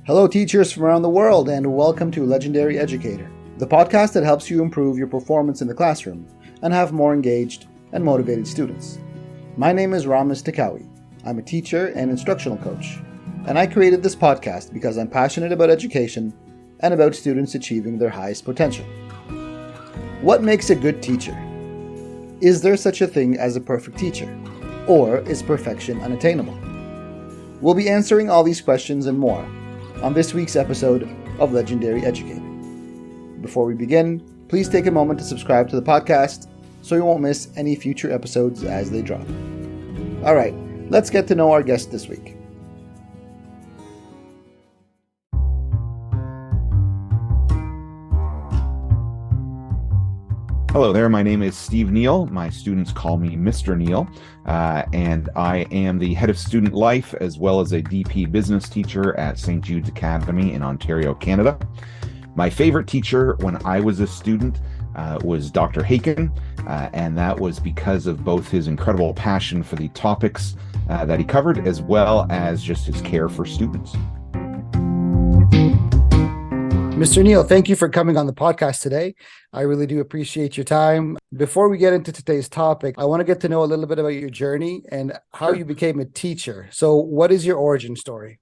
Hello, teachers from around the world, and welcome to Legendary Educator, the podcast that helps you improve your performance in the classroom and have more engaged and motivated students. My name is Ramis Takawi. I'm a teacher and instructional coach, and I created this podcast because I'm passionate about education and about students achieving their highest potential. What makes a good teacher? Is there such a thing as a perfect teacher? Or is perfection unattainable? We'll be answering all these questions and more on this week's episode of Legendary Educator. Before we begin, please take a moment to subscribe to the podcast so you won't miss any future episodes as they drop. All right, let's get to know our guest this week. Hello there, my name is Steve Neal. My students call me Mr. Neal, and I am the head of student life as well as a DP business teacher at St. Jude's Academy in Ontario, Canada. My favorite teacher when I was a student was Dr. Haken, and that was because of both his incredible passion for the topics that he covered as well as just his care for students. Mr. Neal, thank you for coming on the podcast today. I really do appreciate your time. Before we get into today's topic, I want to get to know a little bit about your journey and how you became a teacher. So what is your origin story?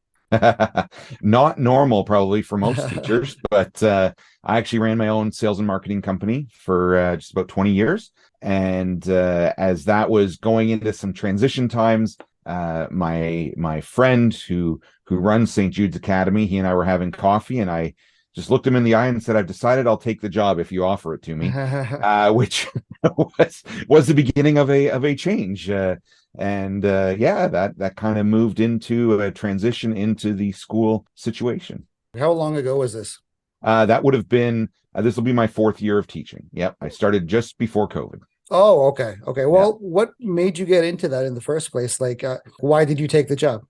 Not normal, probably, for most teachers, but I actually ran my own sales and marketing company for just about 20 years. And as that was going into some transition times, my friend who runs St. Jude's Academy, he and I were having coffee, and I just looked him in the eye and said, "I've decided I'll take the job if you offer it to me," which was the beginning of a change. That kind of moved into a transition into the school situation. How long ago was this? That would have been, this will be my fourth year of teaching. Yep. I started just before COVID. Oh, okay. Well, what made you get into that in the first place? Why did you take the job?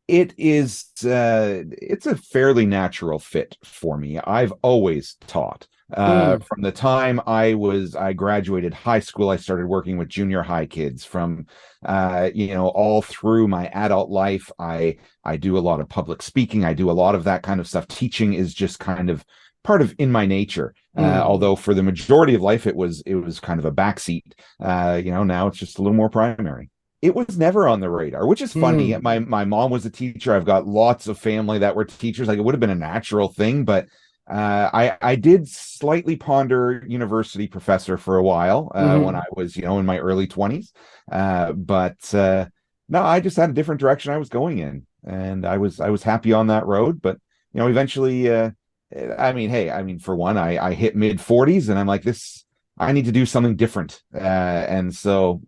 It's a fairly natural fit for me. I've always taught. From the time I graduated high school, I started working with junior high kids. From all through my adult life, I do a lot of public speaking. I do a lot of that kind of stuff. Teaching is just kind of part of in my nature. Although for the majority of life, it was kind of a backseat. Now it's just a little more primary. It was never on the radar, which is funny. My mom was a teacher. I've got lots of family that were teachers. Like, it would have been a natural thing, but I did slightly ponder university professor for a while when I was, in my early 20s. No, I just had a different direction I was going in, and I was happy on that road. But eventually, for one, I hit mid 40s, and I'm like, I need to do something different. And so,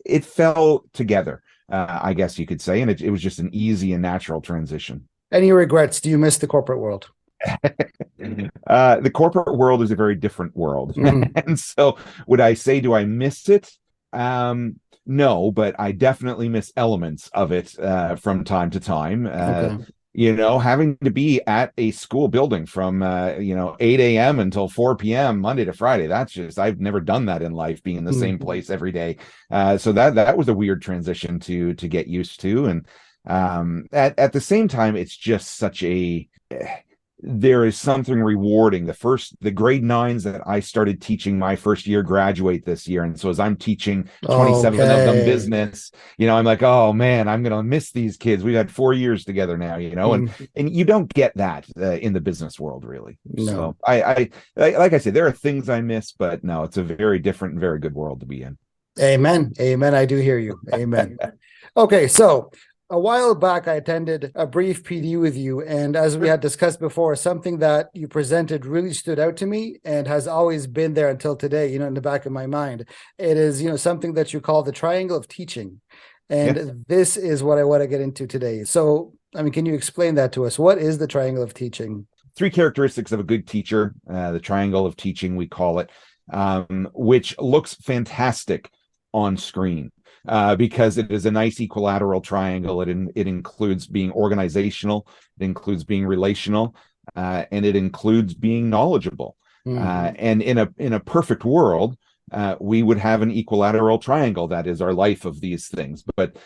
it fell together, I guess you could say. And it was just an easy and natural transition. Any regrets? Do you miss the corporate world? The corporate world is a very different world. And so would I say, do I miss it? No, but I definitely miss elements of it from time to time. Okay. Having to be at a school building from 8 a.m. until 4 p.m. Monday to Friday. I've never done that in life, being in the same place every day. So that was a weird transition to get used to. And at the same time, it's just there is something rewarding. The grade 9s that I started teaching my first year graduate this year. And so as I'm teaching 27 of them business, I'm like, oh man, I'm going to miss these kids. We've had 4 years together now, and you don't get that in the business world, really. No. So I like I said, there are things I miss, but no, it's a very different and very good world to be in. Amen. I do hear you. Amen. Okay. So a while back, I attended a brief PD with you, and as we had discussed before, something that you presented really stood out to me and has always been there until today, in the back of my mind. It is, something that you call the triangle of teaching. And This is what I want to get into today. So, can you explain that to us? What is the triangle of teaching? 3 characteristics of a good teacher, the triangle of teaching, we call it, which looks fantastic on screen. Because it is a nice equilateral triangle. It includes being organizational, it includes being relational, and it includes being knowledgeable. And in a perfect world, we would have an equilateral triangle that is our life of these things. But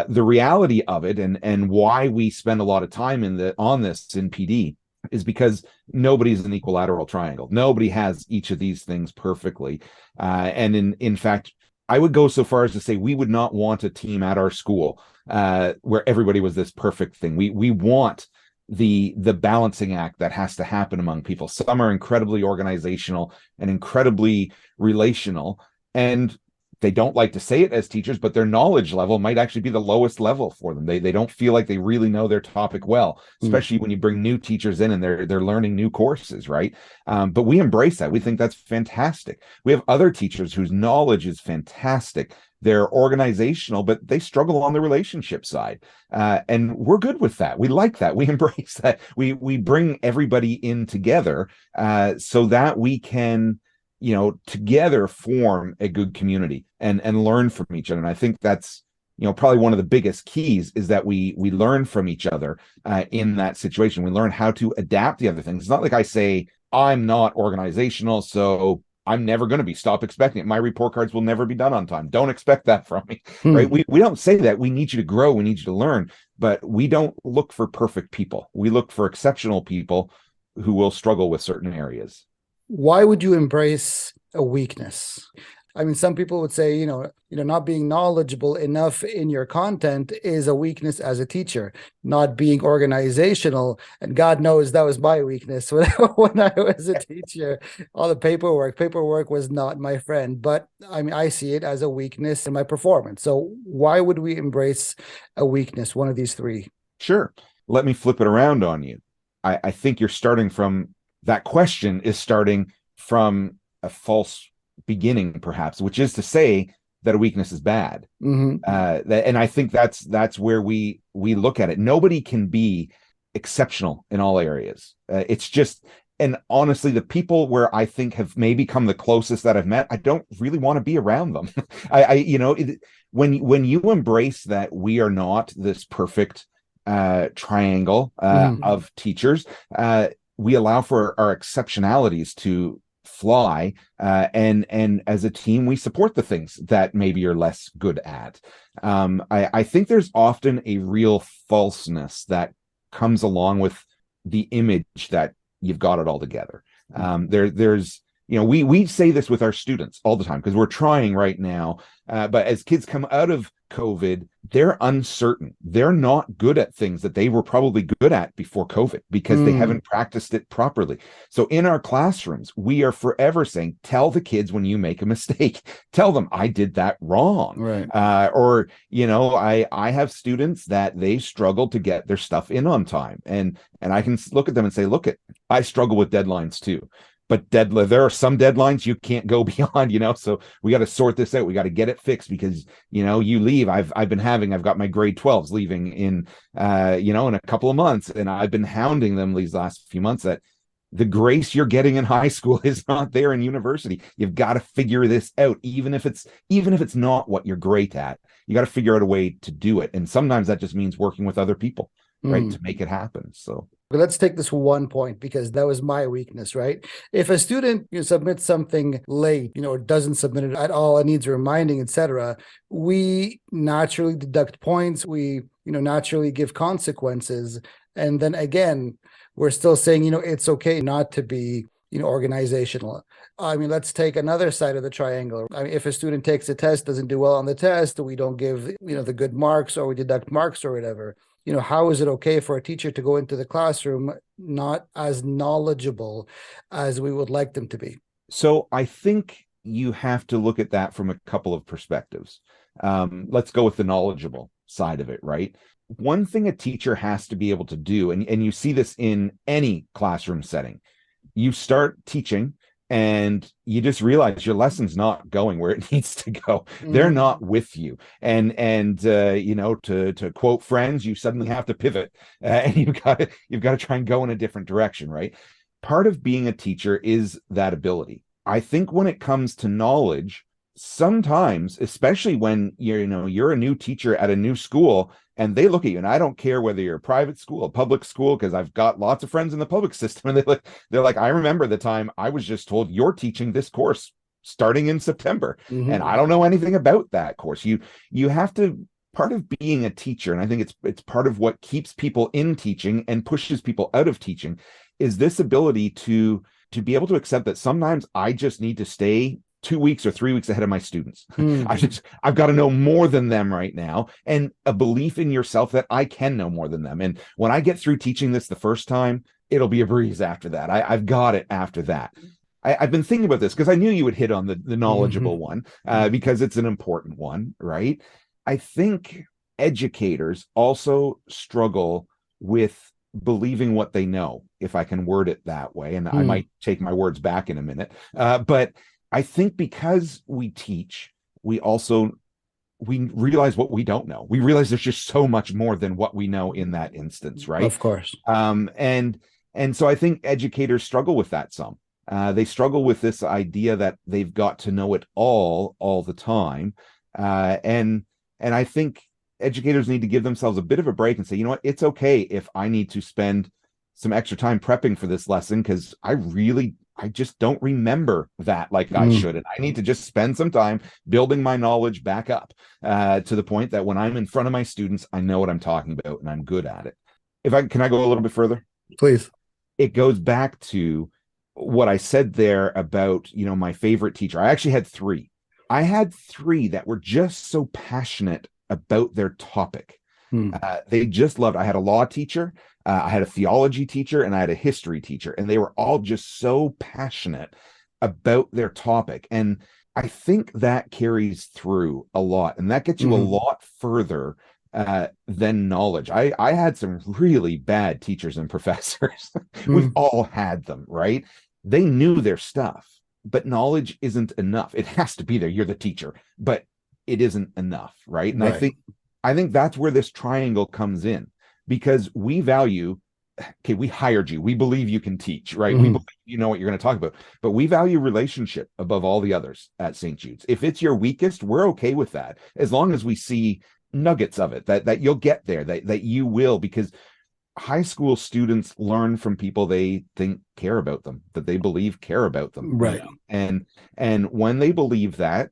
the reality of it, and why we spend a lot of time on this in PD, is because nobody's an equilateral triangle. Nobody has each of these things perfectly. And in fact, I would go so far as to say we would not want a team at our school where everybody was this perfect thing. We want the balancing act that has to happen among people. Some are incredibly organizational and incredibly relational, and they don't like to say it as teachers, but their knowledge level might actually be the lowest level for them. They don't feel like they really know their topic well, especially when you bring new teachers in and they're learning new courses, right? But we embrace that. We think that's fantastic. We have other teachers whose knowledge is fantastic. They're organizational, but they struggle on the relationship side. And we're good with that. We like that. We embrace that. We bring everybody in together so that we can, together form a good community and learn from each other. And I think that's, probably one of the biggest keys is that we learn from each other in that situation. We learn how to adapt the other things. It's not like I say, I'm not organizational, so I'm never going to be. Stop expecting it. My report cards will never be done on time. Don't expect that from me, right? We don't say that. We need you to grow. We need you to learn, but we don't look for perfect people. We look for exceptional people who will struggle with certain areas. Why would you embrace a weakness? I mean, some people would say, not being knowledgeable enough in your content is a weakness as a teacher. Not being organizational, and God knows that was my weakness when I was a teacher. All the paperwork was not my friend. But I mean, I see it as a weakness in my performance. So why would we embrace a weakness? One of these three. Sure. Let me flip it around on you. I think you're starting from that question is starting from a false beginning, perhaps, which is to say that a weakness is bad. And I think that's where we look at it. Nobody can be exceptional in all areas. It's just, and honestly, the people where I think have maybe come the closest that I've met, I don't really want to be around them. When you embrace that we are not this perfect triangle of teachers, we allow for our exceptionalities to fly, and as a team we support the things that maybe you're less good at. I think there's often a real falseness that comes along with the image that you've got it all together. There's we say this with our students all the time because we're trying right now, but as kids come out of COVID, they're uncertain. They're not good at things that they were probably good at before COVID because they haven't practiced it properly. So in our classrooms, we are forever saying, tell the kids when you make a mistake, tell them I did that wrong. Right. I have students that they struggle to get their stuff in on time. And I can look at them and say, I struggle with deadlines too. But there are some deadlines you can't go beyond, so we got to sort this out. We got to get it fixed because, you leave. I've got my grade 12s leaving in a couple of months. And I've been hounding them these last few months that the grace you're getting in high school is not there in university. You've got to figure this out, even if it's not what you're great at. You got to figure out a way to do it. And sometimes that just means working with other people, right, to make it happen. So. But let's take this one point because that was my weakness, right? If a student submits something late, or doesn't submit it at all, it needs reminding, etc., we naturally deduct points. We, naturally give consequences. And then again, we're still saying, it's okay not to be, organizational. I mean, let's take another side of the triangle. I mean, if a student takes a test, doesn't do well on the test, we don't give, the good marks or we deduct marks or whatever. How is it okay for a teacher to go into the classroom not as knowledgeable as we would like them to be? So I think you have to look at that from a couple of perspectives. Let's go with the knowledgeable side of it, right? One thing a teacher has to be able to do, and you see this in any classroom setting, you start teaching and you just realize your lesson's not going where it needs to go. They're not with you. And to quote Friends, you suddenly have to pivot and you've got to try and go in a different direction, right? Part of being a teacher is that ability. I think when it comes to knowledge, sometimes, especially when you're a new teacher at a new school and they look at you, and I don't care whether you're a private school, a public school, because I've got lots of friends in the public system, and they're like, I remember the time I was just told you're teaching this course starting in September. Mm-hmm. And I don't know anything about that course. You have to, part of being a teacher, and I think it's part of what keeps people in teaching and pushes people out of teaching, is this ability to be able to accept that sometimes I just need to stay 2 weeks or 3 weeks ahead of my students. I've got to know more than them right now, and a belief in yourself that I can know more than them. And when I get through teaching this the first time, it'll be a breeze after that. I've got it after that. I've been thinking about this because I knew you would hit on the knowledgeable one, because it's an important one, right? I think educators also struggle with believing what they know, if I can word it that way. And I might take my words back in a minute. But I think because we teach, we realize what we don't know. We realize there's just so much more than what we know in that instance, right? Of course. And so I think educators struggle with that some. They struggle with this idea that they've got to know it all the time. And I think educators need to give themselves a bit of a break and say, you know what, it's okay if I need to spend some extra time prepping for this lesson, because I just don't remember that like I should. And I need to just spend some time building my knowledge back up to the point that when I'm in front of my students, I know what I'm talking about and I'm good at it. Can I go a little bit further? Please. It goes back to what I said there about, my favorite teacher. I actually had three. I had three that were just so passionate about their topic. They just loved. I had a law teacher, I had a theology teacher, and I had a history teacher, and they were all just so passionate about their topic. And I think that carries through a lot, and that gets you a lot further than knowledge. I had some really bad teachers and professors. We've all had them, right? They knew their stuff, but knowledge isn't enough. It has to be there. You're the teacher, but it isn't enough, right? And I think that's where this triangle comes in, because we value, okay, we hired you. We believe you can teach, right? We believe you know what you're going to talk about, but we value relationship above all the others at St. Jude's. If it's your weakest, we're okay with that, as long as we see nuggets of it, that you'll get there, that you will, because high school students learn from people they think care about them, that they believe care about them, right? And when they believe that,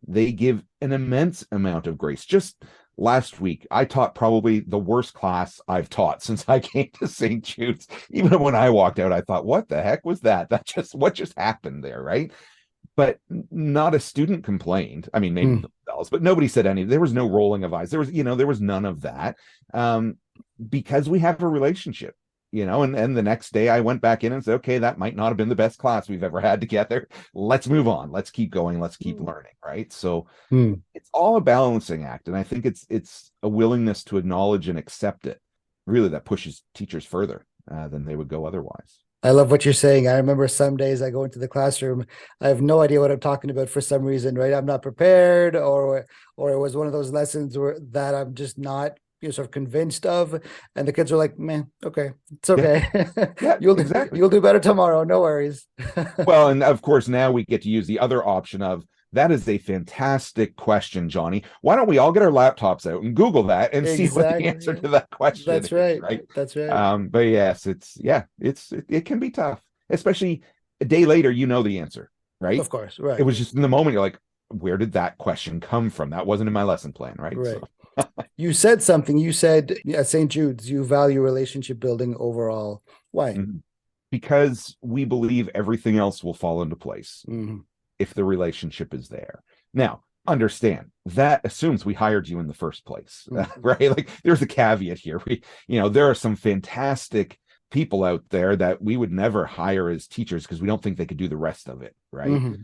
they give an immense amount of grace. Just last week, I taught probably the worst class I've taught since I came to St. Jude's. Even when I walked out, I thought, what the heck was that? What just happened there, right? But not a student complained. I mean, maybe themselves, but nobody said anything. There was no rolling of eyes. There was none of that, because we have a relationship, and the next day I went back in and said, okay, that might not have been the best class we've ever had together. Let's move on. Let's keep going. Let's keep learning. Right. So it's all a balancing act. And I think it's a willingness to acknowledge and accept it, really, that pushes teachers further than they would go otherwise. I love what you're saying. I remember some days I go into the classroom, I have no idea what I'm talking about for some reason, right? I'm not prepared, or it was one of those lessons that I'm just not sort of convinced of, and the kids are like, man, okay, it's okay. Yeah, you'll do better tomorrow, no worries. Well, and of course now we get to use the other option of, that is a fantastic question, Johnny. Why don't we all get our laptops out and Google that and see what the answer to that question is? Right? That's right. But yes, it can be tough, especially a day later, the answer, right? Of course, right. It was just in the moment, you're like, where did that question come from? That wasn't in my lesson plan, right? Right. So. You said something. You said at St. Jude's, you value relationship building overall. Why? Because we believe everything else will fall into place if the relationship is there. Now, understand that assumes we hired you in the first place, right? Like, there's a caveat here. There are some fantastic people out there that we would never hire as teachers because we don't think they could do the rest of it, right?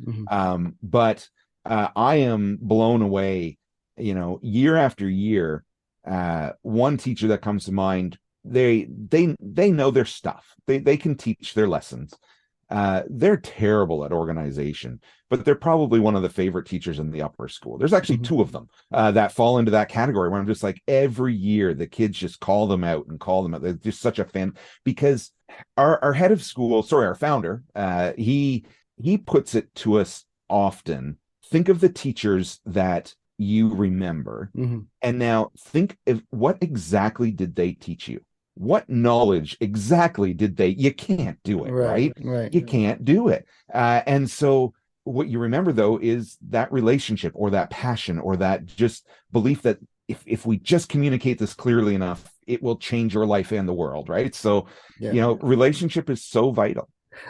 But I am blown away, year after year. One teacher that comes to mind, they know their stuff. They can teach their lessons. They're terrible at organization, but they're probably one of the favorite teachers in the upper school. There's actually two of them that fall into that category, where I'm just like, every year the kids just call them out. They're just such a fan, because our head of school, our founder, he puts it to us often. Think of the teachers that you remember, and now think of what exactly did they teach you? What knowledge exactly did you can't do it, right? Right. You can't do it. And so what you remember though is that relationship or that passion or that just belief that if we just communicate this clearly enough, it will change your life and the world, right? So, Yeah. relationship is so vital.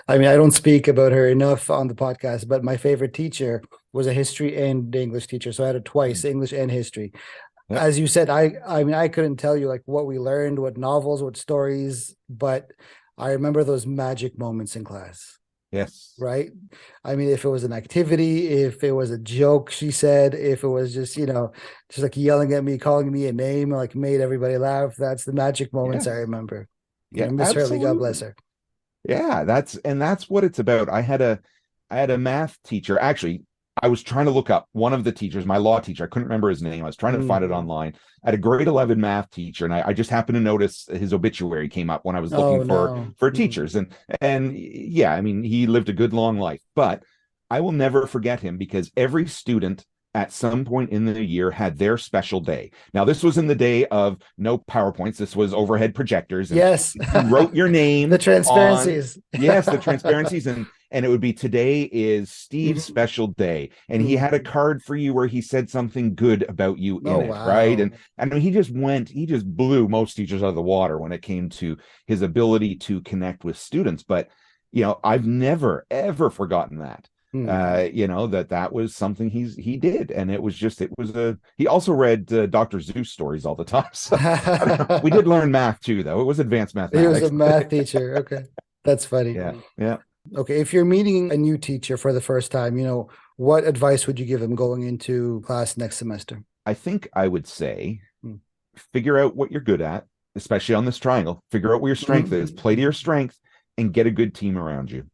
I mean, I don't speak about her enough on the podcast, but my favorite teacher was a history and English teacher. So I had it twice, English and history. Yeah. As you said, I mean, I couldn't tell you like what we learned, what novels, what stories, but I remember those magic moments in class. Yes. Right. I mean, if it was an activity, if it was a joke, she said, if it was just, just like yelling at me, calling me a name, like made everybody laugh. That's the magic moments I Yes. remember. Yeah, Miss Hurley, God bless absolutely. her. Yeah, that's what it's about. I had a math teacher. Actually, I was trying to look up one of the teachers, my law teacher. I couldn't remember his name. I was trying to find it online. I had a grade 11 math teacher, and I just happened to notice his obituary came up when I was Oh looking for no. for teachers. And yeah, I mean, he lived a good long life, but I will never forget him because every student at some point in the year had their special day. Now, this was in the day of no PowerPoints. This was overhead projectors, and Yes. you wrote your The name on, transparencies. yes, the transparencies, and it would be today is Steve's Mhm. special day, and he had a Mhm. card for you where he said something good about you Oh in it, right? wow. And he just blew most teachers out of the water when it came to his ability to connect with students. But I've never ever forgotten that. Hmm. That was something he did, and he also read Dr. Zeus stories all the time. So I don't know. We did learn math too, though. It was advanced He was a mathematics. math teacher. Okay. That's funny. Yeah, yeah. Okay. If you're meeting a new teacher for the first time, what advice would you give them going into class next semester? I think I would say Hmm. figure out what you're good at, especially on this triangle. Figure out where your strength is, Mhm. play to your strength, and get a good team around you.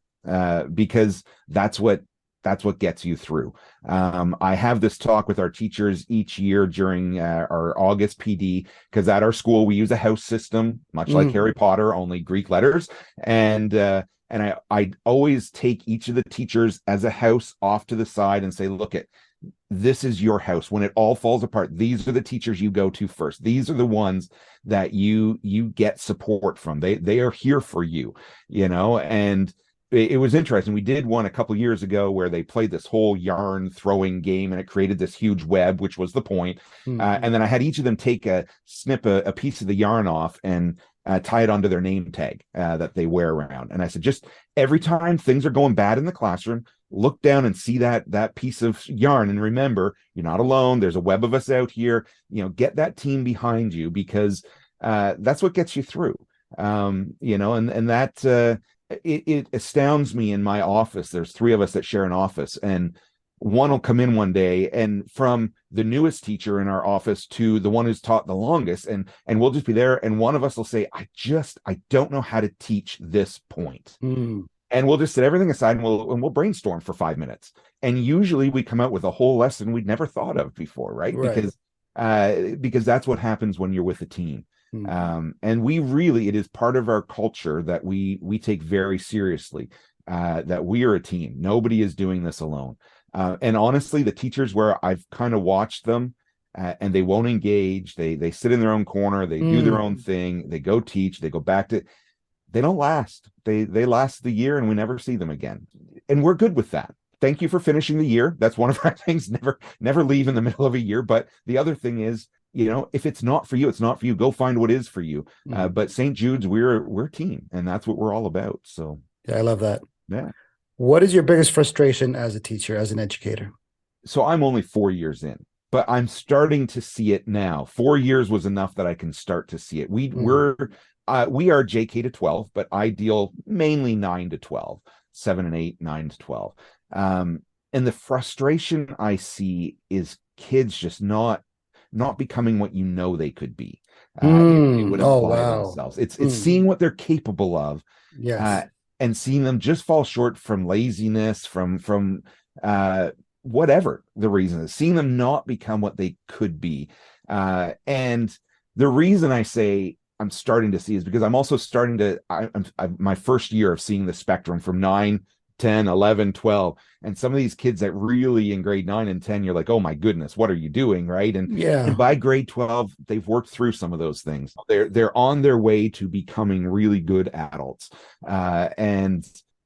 Because that's what gets you through. I have this talk with our teachers each year during our August PD because at our school we use a house system, much like Mhm. Harry Potter, only Greek letters, and I always take each of the teachers as a house off to the side and say, look at this is your house. When it all falls apart, these are the teachers you go to first. These are the ones that you get support from. They are here for you, and it was interesting. We did one a couple years ago where they played this whole yarn throwing game and it created this huge web, which was the point. Mhm. And then I had each of them snip a piece of the yarn off and tie it onto their name tag that they wear around. And I said, just every time things are going bad in the classroom, look down and see that piece of yarn and remember you're not alone. There's a web of us out here. Get that team behind you because that's what gets you through. And that it astounds me in my office. There's three of us that share an office, and one will come in one day, and from the newest teacher in our office to the one who's taught the longest, and we'll just be there, and one of us will say, I don't know how to teach this point. Mhm. And we'll just set everything aside and we'll brainstorm for 5 minutes. And usually we come out with a whole lesson we'd never thought of before, right? Right. Because that's what happens when you're with a team. Mhm. And it is part of our culture that we take very seriously, that we are a team. Nobody is doing this alone. And honestly, the teachers where I've kind of watched them and they won't engage, they sit in their own corner, they do their own Mhm. thing, they go teach, they go back to, they don't last. They last the year and we never see them again. And we're good with that. Thank you for finishing the year. That's one of our things. Never leave in the middle of a year. But the other thing is, if it's not for you, it's not for you. Go find what is for you. Mhm. But St. Jude's, we're a team, and that's what we're all about. So Yeah, I love that. yeah. What is your biggest frustration as a teacher, as an educator? So I'm only 4 years in, but I'm starting to see it now. 4 years was enough that I can start to see it. Mhm. We are JK to 12, but I deal mainly 9 to 12, 7 and 8, 9 to 12. And the frustration I see is kids just not becoming what they could be if they would Oh, apply wow. themselves. It's Mm. seeing what they're capable of, uh, Yes. and seeing them just fall short from laziness, from uh, whatever the reason is, seeing them not become what they could be. And the reason I say I'm starting to see is because I'm also starting to, I'm my first year of seeing the spectrum from 9, 10, 11, 12. And some of these kids that really in grade 9 and 10, you're like, oh my goodness, what are you doing? Right. And Yeah. by grade 12, they've worked through some of those things. They're on their way to becoming really good adults. And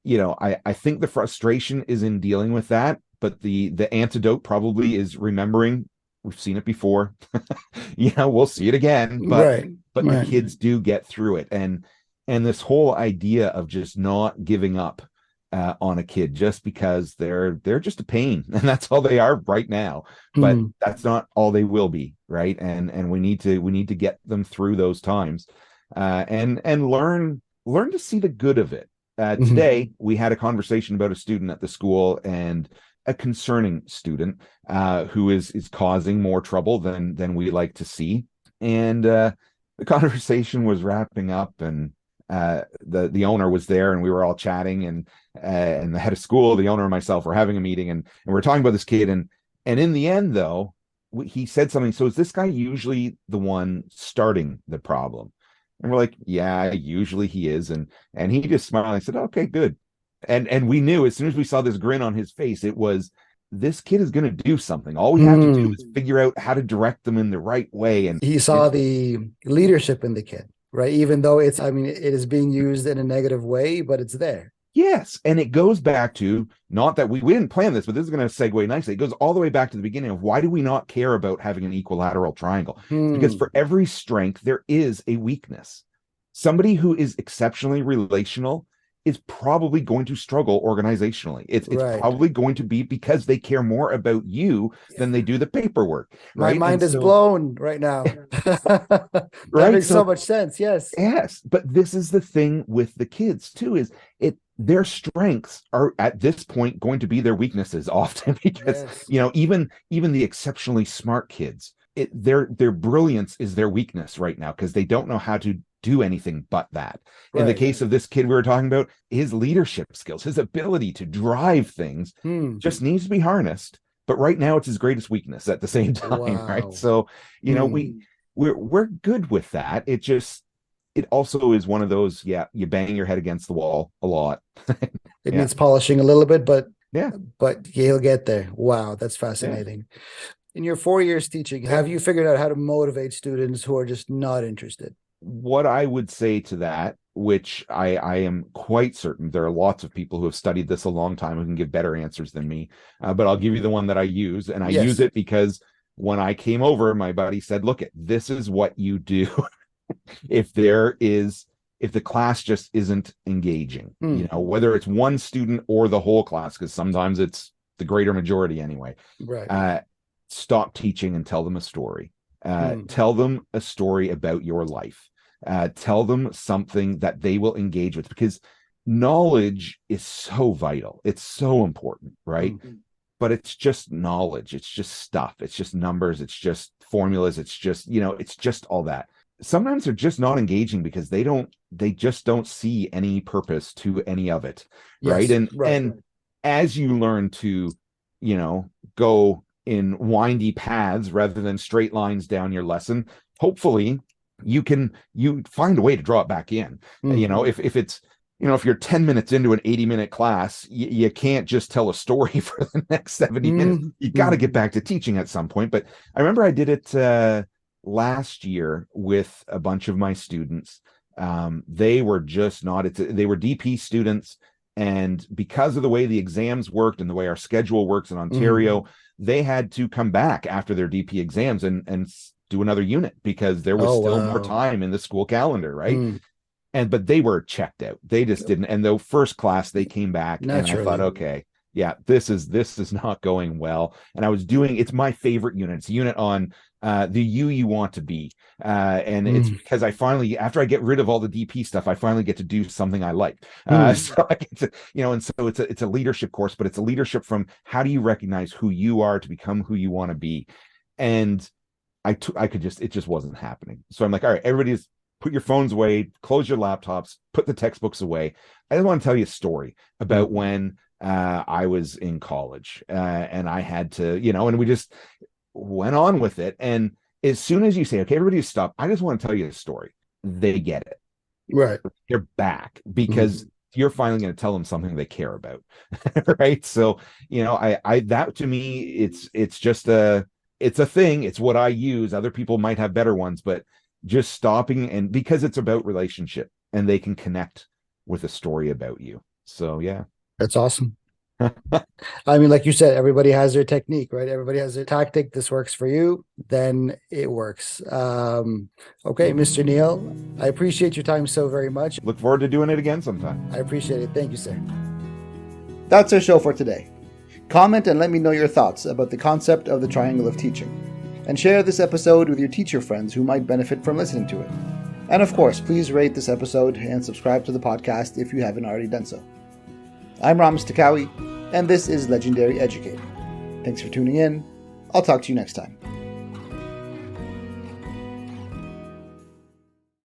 I think the frustration is in dealing with that, but the antidote probably is remembering we've seen it before. We'll see it again, but Right. the Right. kids do get through it. And this whole idea of just not giving up on a kid just because they're just a pain, and that's all they are right now. But Mm. that's not all they will be, right? And we need to get them through those times, and learn to see the good of it. Mhm. Today, we had a conversation about a student at the school, and a concerning student who is causing more trouble than we like to see. And the conversation was wrapping up, and the owner was there, and we were all chatting, and the head of school, the owner, and myself were having a meeting, and we're talking about this kid, and in the end, though, he said something. So is this guy usually the one starting the problem? And we're like, yeah, usually he is. And he just smiled. I said, okay, good. And we knew as soon as we saw this grin on his face, it was, this kid is going to do something. All we have to do Mm. is figure out how to direct them in the right way. And He saw it's the leadership in the kid, right? Even though I mean, it is being used in a negative way, but it's there. Yes, and it goes back to, not that we didn't plan this, but this is going to segue nicely. It goes all the way back to the beginning of, why do we not care about having an equilateral triangle? It's because Hmm. for every strength there is a weakness. Somebody who is exceptionally relational is probably going to struggle organizationally. It's Right. probably going to be because they care more about you than they do the paperwork, My right? And mind is so, blown right now. That right, makes so so much sense. Yes. yes, but this is the thing with the kids too, is their strengths are at this point going to be their weaknesses often, because Yes. even the exceptionally smart kids, their brilliance is their weakness right now, because they don't know how to do anything but that. In the Right. case of this kid we were talking about, his leadership skills, his ability to drive things Hmm. just needs to be harnessed. But right now it's his greatest weakness at the same time, right? Wow. So, Hmm. we're good with that. It also is one of those, yeah, you bang your head against the wall a lot. It Yeah. needs polishing a little bit, Yeah. but he'll get there. Wow, that's Yeah. fascinating. In your 4 years teaching, have you figured out how to motivate students who are just not interested? What I would say to that, which I am quite certain there are lots of people who have studied this a long time who can give better answers than me, but I'll give you the one that I use, and I use Yes. it because when I came over, my buddy said, "Look, this is what you do if the class just isn't engaging, Hmm. whether it's one student or the whole class, because sometimes it's the greater majority anyway. Right. uh Stop teaching and tell them a story. Hmm. Tell them a story about your life. Tell them something that they will engage with, because knowledge is so vital, it's so important, right? Hmm. But it's just knowledge, it's just stuff, it's just numbers, it's just formulas, it's just, it's just all that. Sometimes they're just not engaging because they just don't see any purpose to any of it, right? Yes. Right. And as you learn to, go in windy paths rather than straight lines down your lesson, hopefully you find a way to draw it back in. Hmm. If you're 10 minutes into an 80-minute class, you can't just tell a story for the next 70 minutes. Hmm. You got to Hmm. get back to teaching at some point. But I remember I did it last year with a bunch of my students. They were just not, they were DP students. And because of the way the exams worked and the way our schedule works in Hmm. Ontario, they had to come back after their DP exams and do another unit, because there was Oh, still more wow. time in the school calendar, right? Hmm. But they were checked out. They just didn't. And the first class they came back, and I thought, Naturally. okay, yeah, this is not going well. And I was doing, it's my favorite unit. It's a unit on the you want to be. And it's Hmm. because I finally, after I get rid of all the DP stuff, I finally get to do something I like. Hmm. So I get to, and so it's a leadership course, but it's a leadership from how do you recognize who you are to become who you want to be. And I could just, it just wasn't happening. So I'm like, all right, everybody's, put your phones away, close your laptops, put the textbooks away. I just want to tell you a story about Hmm. when I was in college, and I had to, and we just went on with it. And as soon as you say, okay, everybody stop, I just want to tell you a story, they get it. Right. They're back Hmm. because you're finally going to tell them something they care about. Right. So, I, that to me, it's just it's a thing. It's what I use. Other people might have better ones, but just stopping, and because it's about relationship and they can connect with a story about you. So yeah. That's awesome. I mean, like you said, everybody has their technique, right? Everybody has their tactic. This works for you, then it works. Okay, Mr. Neal, I appreciate your time so very much. Look forward to doing it again sometime. I appreciate it. Thank you, sir. That's our show for today. Comment and let me know your thoughts about the concept of the triangle of teaching. And share this episode with your teacher friends who might benefit from listening to it. And of course, please rate this episode and subscribe to the podcast if you haven't already done so. I'm Ramis Takawi, and this is Legendary Educator. Thanks for tuning in. I'll talk to you next time.